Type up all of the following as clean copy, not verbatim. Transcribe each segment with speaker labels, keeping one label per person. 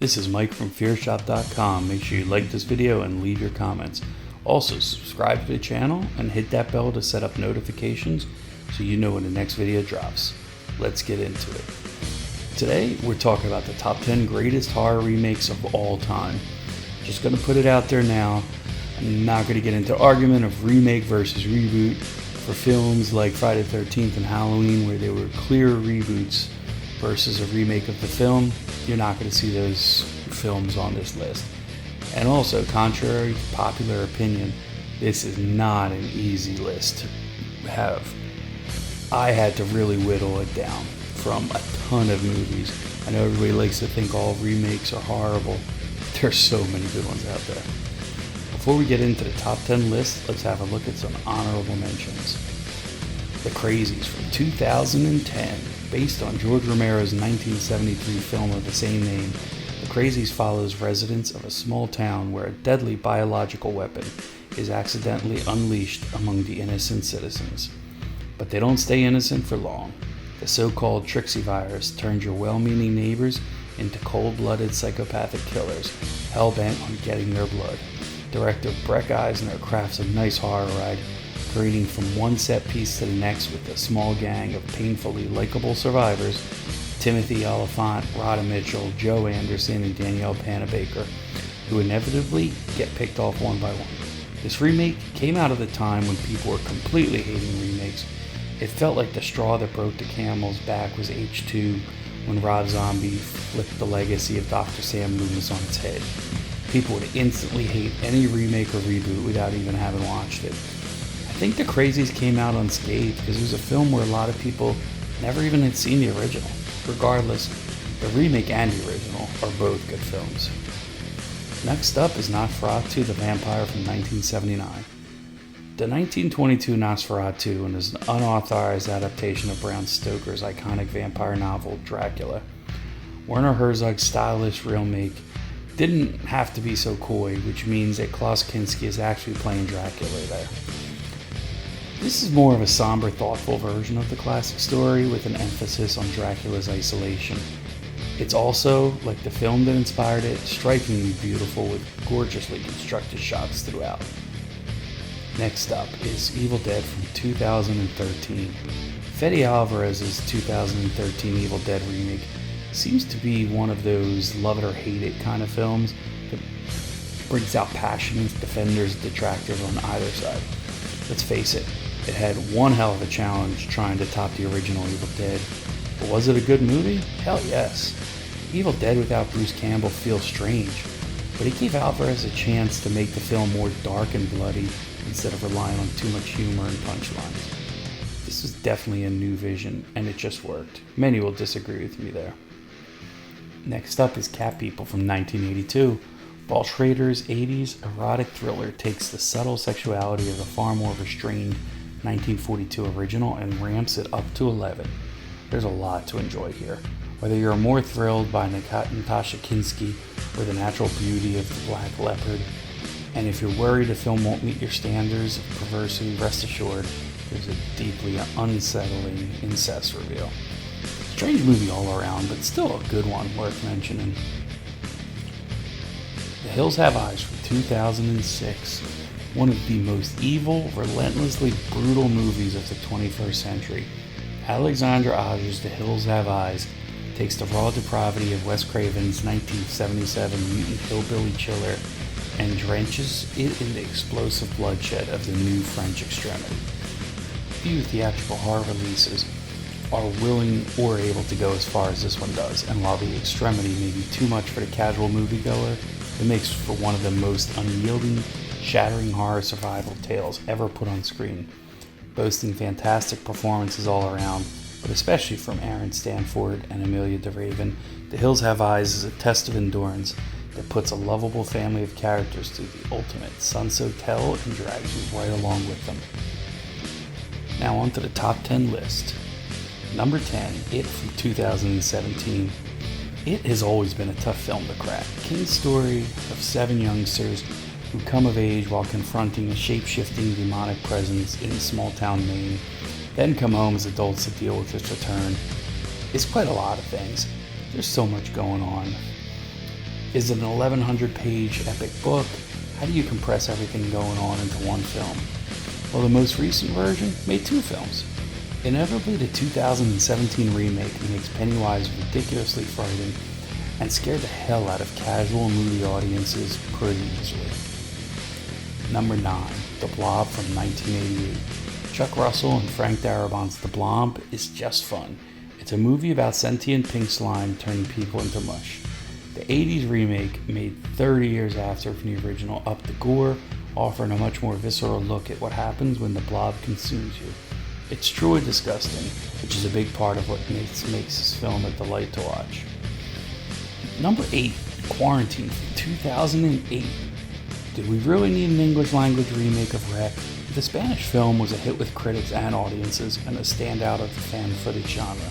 Speaker 1: This is Mike from fearshop.com. Make sure you like this video and leave your comments. Also, subscribe to the channel and hit that bell to set up notifications so you know when the next video drops. Let's get into it. Today, we're talking about the top 10 greatest horror remakes of all time. Just going to put it out there now. I'm not going to get into argument of remake versus reboot for films like Friday the 13th and Halloween, where they were clear reboots versus a remake of the film. You're not going to see those films on this list. And also, contrary to popular opinion, this is not an easy list to have. I had to really whittle it down from a ton of movies. I know everybody likes to think all remakes are horrible. There's so many good ones out there. Before we get into the top 10 list, let's have a look at some honorable mentions. The Crazies from 2010. Based on George Romero's 1973 film of the same name, The Crazies follows residents of a small town where a deadly biological weapon is accidentally unleashed among the innocent citizens. But they don't stay innocent for long. The so-called Trixie virus turns your well-meaning neighbors into cold-blooded psychopathic killers, hell-bent on getting their blood. Director Breck Eisner crafts a nice horror ride, careening from one set piece to the next with a small gang of painfully likable survivors: Timothy Oliphant, Rhoda Mitchell, Joe Anderson, and Danielle Panabaker, who inevitably get picked off one by one. This remake came out of a time when people were completely hating remakes. It felt like the straw that broke the camel's back was H2 when Rob Zombie flipped the legacy of Dr. Sam Loomis on its head. People would instantly hate any remake or reboot without even having watched it. I think The Crazies came out unscathed because it was a film where a lot of people never even had seen the original. Regardless, the remake and the original are both good films. Next up is Nosferatu the Vampire from 1979. The 1922 Nosferatu is an unauthorized adaptation of Bram Stoker's iconic vampire novel Dracula. Werner Herzog's stylish remake didn't have to be so coy, which means that Klaus Kinski is actually playing Dracula there. This is more of a somber, thoughtful version of the classic story with an emphasis on Dracula's isolation. It's also, like the film that inspired it, strikingly beautiful with gorgeously constructed shots throughout. Next up is Evil Dead from 2013. Fede Alvarez's 2013 Evil Dead remake seems to be one of those love it or hate it kind of films that brings out passionate defenders and detractors on either side. Let's face it, it had one hell of a challenge trying to top the original Evil Dead. But was it a good movie? Hell yes. Evil Dead without Bruce Campbell feels strange, but he gave Alvarez a chance to make the film more dark and bloody instead of relying on too much humor and punchlines. This was definitely a new vision, and it just worked. Many will disagree with me there. Next up is Cat People from 1982. Paul Schrader's 80s erotic thriller takes the subtle sexuality of the far more restrained 1942 original and ramps it up to 11. There's a lot to enjoy here. Whether you're more thrilled by Natasha Kinski or the natural beauty of the Black Leopard, and if you're worried the film won't meet your standards of perversity, rest assured there's a deeply unsettling incest reveal. Strange movie all around, but still a good one worth mentioning. The Hills Have Eyes from 2006. One of the most evil, relentlessly brutal movies of the 21st century. Alexandra Aja's The Hills Have Eyes takes the raw depravity of Wes Craven's 1977 mutant hillbilly chiller and drenches it in the explosive bloodshed of the new French extremity. Few theatrical horror releases are willing or able to go as far as this one does, and while the extremity may be too much for the casual moviegoer, it makes for one of the most unyielding, shattering horror survival tales ever put on screen, boasting fantastic performances all around, but especially from Aaron Stanford and Amelia DeRaven. The Hills Have Eyes is a test of endurance that puts a lovable family of characters to the ultimate Sunset Hell and drags you right along with them. Now on to the top 10 list. Number 10, It from 2017. It has always been a tough film to crack. King's story of 7 youngsters who come of age while confronting a shape-shifting demonic presence in small-town Maine, then come home as adults to deal with its return. It's quite a lot of things. There's so much going on. Is it an 1,100-page epic book? How do you compress everything going on into one film? Well, the most recent version made 2 films. Inevitably, the 2017 remake makes Pennywise ridiculously frightening and scared the hell out of casual movie audiences pretty easily. Number 9, The Blob from 1988. Chuck Russell and Frank Darabont's The Blob is just fun. It's a movie about sentient pink slime turning people into mush. The 80s remake, made 30 years after from the original, upped the gore, offering a much more visceral look at what happens when the blob consumes you. It's truly disgusting, which is a big part of what makes this film a delight to watch. Number 8, Quarantine from 2008. Did we really need an English language remake of Rec? The Spanish film was a hit with critics and audiences and a standout of the fan footage genre.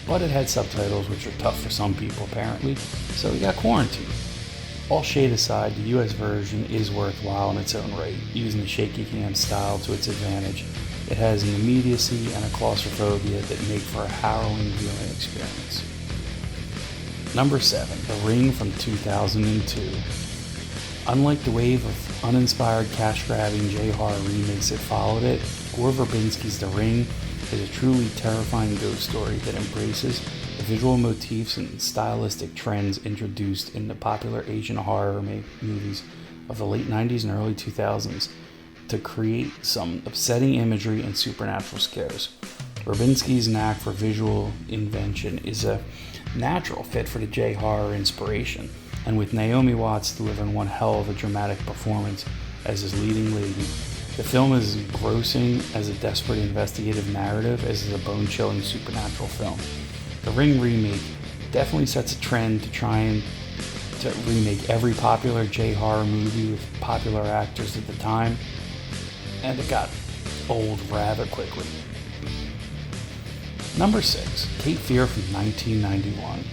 Speaker 1: But it had subtitles, which are tough for some people apparently, so we got Quarantine. All shade aside, the US version is worthwhile in its own right, using the shaky cam style to its advantage. It has an immediacy and a claustrophobia that make for a harrowing viewing experience. Number 7, The Ring from 2002. Unlike the wave of uninspired cash-grabbing J-horror remakes that followed it, Gore Verbinski's The Ring is a truly terrifying ghost story that embraces the visual motifs and stylistic trends introduced in the popular Asian horror movies of the late 90s and early 2000s to create some upsetting imagery and supernatural scares. Verbinski's knack for visual invention is a natural fit for the J-horror inspiration, and with Naomi Watts delivering one hell of a dramatic performance as his leading lady, the film is as engrossing as a desperate investigative narrative as is a bone-chilling supernatural film. The Ring remake definitely sets a trend to try to remake every popular J-horror movie with popular actors at the time, and it got old rather quickly. Number 6, Cape Fear from 1991.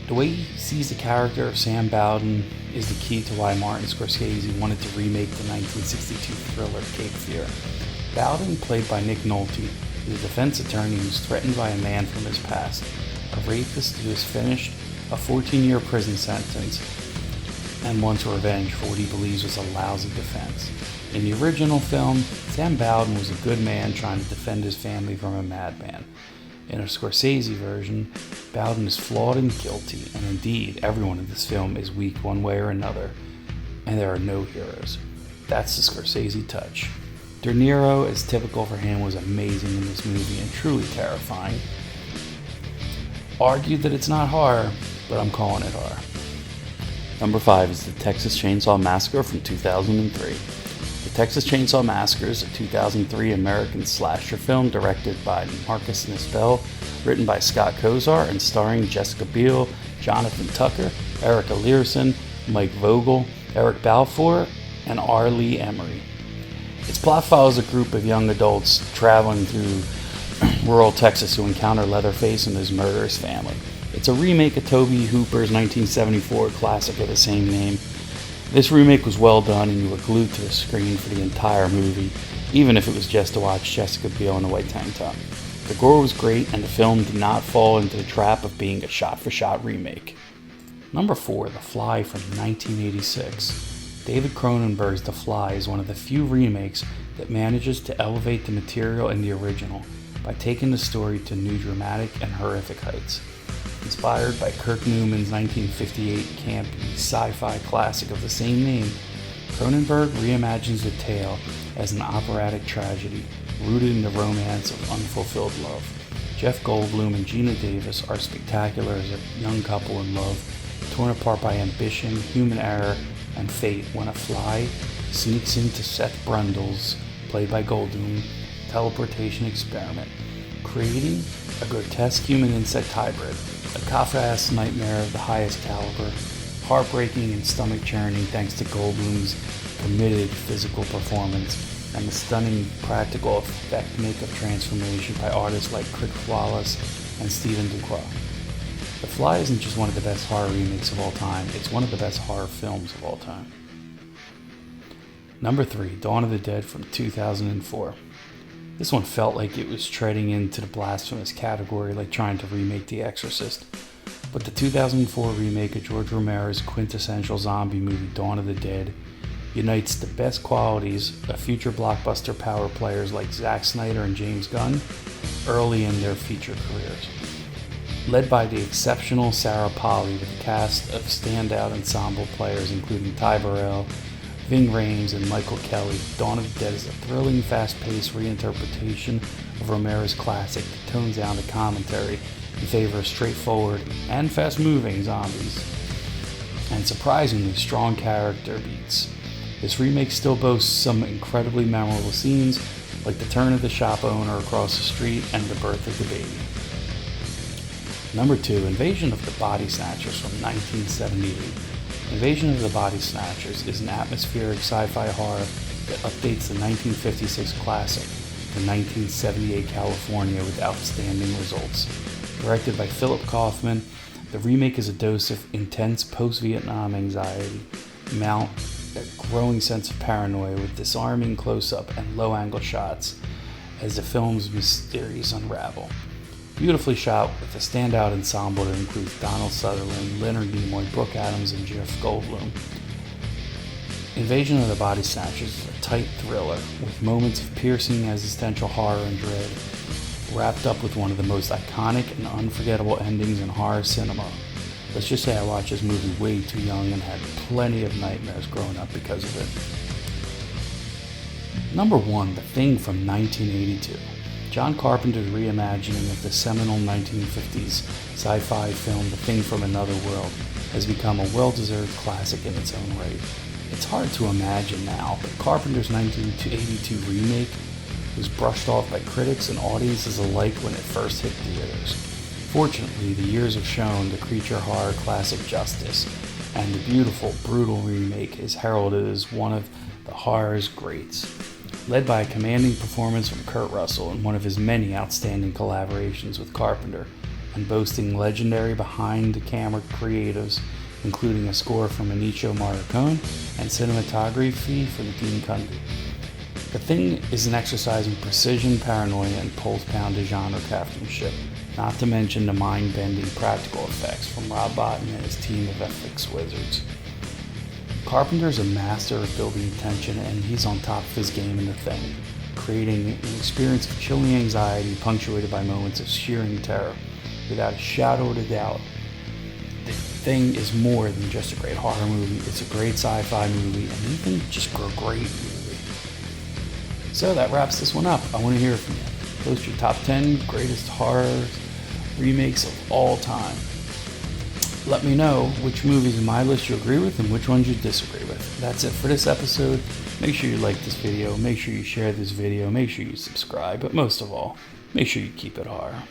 Speaker 1: The way he sees the character of Sam Bowden is the key to why Martin Scorsese wanted to remake the 1962 thriller Cape Fear. Bowden, played by Nick Nolte, is a defense attorney who's threatened by a man from his past, a rapist who has finished a 14-year prison sentence and wants revenge for what he believes was a lousy defense. In the original film, Sam Bowden was a good man trying to defend his family from a madman. In a Scorsese version, Bowden is flawed and guilty, and indeed, everyone in this film is weak one way or another, and there are no heroes. That's the Scorsese touch. De Niro, as typical for him, was amazing in this movie and truly terrifying. Argued that it's not horror, but I'm calling it horror. Number 5 is the Texas Chainsaw Massacre from 2003. The Texas Chainsaw Massacre is a 2003 American slasher film directed by Marcus Nispel, written by Scott Kozar, and starring Jessica Biel, Jonathan Tucker, Erica Learson, Mike Vogel, Eric Balfour, and R. Lee Emery. Its plot follows a group of young adults traveling through rural Texas who encounter Leatherface and his murderous family. It's a remake of Tobe Hooper's 1974 classic of the same name. This remake was well done, and you were glued to the screen for the entire movie, even if it was just to watch Jessica Biel in a white tank top. The gore was great, and the film did not fall into the trap of being a shot-for-shot remake. Number 4, The Fly from 1986. David Cronenberg's The Fly is one of the few remakes that manages to elevate the material in the original by taking the story to new dramatic and horrific heights. Inspired by Kirk Newman's 1958 campy sci-fi classic of the same name, Cronenberg reimagines the tale as an operatic tragedy rooted in the romance of unfulfilled love. Jeff Goldblum and Gina Davis are spectacular as a young couple in love, torn apart by ambition, human error, and fate when a fly sneaks into Seth Brundle's, played by Goldblum, teleportation experiment, creating a grotesque human-insect hybrid, a Kafkaesque nightmare of the highest caliber, heartbreaking and stomach-churning thanks to Goldblum's committed physical performance and the stunning practical effect makeup transformation by artists like Crick Wallace and Stephen Ducroix. The Fly isn't just one of the best horror remakes of all time, it's one of the best horror films of all time. Number 3, Dawn of the Dead from 2004. This one felt like it was treading into the blasphemous category like trying to remake The Exorcist. But the 2004 remake of George Romero's quintessential zombie movie Dawn of the Dead unites the best qualities of future blockbuster power players like Zack Snyder and James Gunn early in their feature careers. Led by the exceptional Sarah Polley with a cast of standout ensemble players including Ty Burrell, Ving Rhames, and Michael Kelly, Dawn of the Dead is a thrilling, fast-paced reinterpretation of Romero's classic that tones down the commentary in favor of straightforward and fast-moving zombies, and surprisingly strong character beats. This remake still boasts some incredibly memorable scenes, like the turn of the shop owner across the street and the birth of the baby. Number 2, Invasion of the Body Snatchers from 1978. Invasion of the Body Snatchers is an atmospheric sci-fi horror that updates the 1956 classic to 1978 California with outstanding results. Directed by Philip Kaufman, the remake is a dose of intense post-Vietnam anxiety, mount a growing sense of paranoia with disarming close-up and low-angle shots as the film's mysteries unravel. Beautifully shot with a standout ensemble that includes Donald Sutherland, Leonard Nimoy, Brooke Adams, and Jeff Goldblum. Invasion of the Body Snatchers is a tight thriller with moments of piercing existential horror and dread, wrapped up with one of the most iconic and unforgettable endings in horror cinema. Let's just say I watched this movie way too young and had plenty of nightmares growing up because of it. Number 1, The Thing from 1982. John Carpenter's reimagining of the seminal 1950s sci-fi film The Thing from Another World has become a well-deserved classic in its own right. It's hard to imagine now, but Carpenter's 1982 remake was brushed off by critics and audiences alike when it first hit theaters. Fortunately, the years have shown the creature horror classic justice, and the beautiful, brutal remake is heralded as one of the horror's greats. Led by a commanding performance from Kurt Russell in one of his many outstanding collaborations with Carpenter, and boasting legendary behind-the-camera creatives, including a score from Ennio Morricone and cinematography from Dean Cundey. The Thing is an exercise in precision, paranoia, and pulse-pounding genre craftsmanship, not to mention the mind-bending practical effects from Rob Bottin and his team of FX wizards. Carpenter's a master of building tension, and he's on top of his game in The Thing, creating an experience of chilling anxiety punctuated by moments of shearing terror. Without a shadow of a doubt, The Thing is more than just a great horror movie. It's a great sci-fi movie, and even just a great movie. So that wraps this one up. I want to hear from you. Post your top 10 greatest horror remakes of all time. Let me know which movies in my list you agree with and which ones you disagree with. That's it for this episode. Make sure you like this video, make sure you share this video, make sure you subscribe, but most of all, make sure you keep it horror.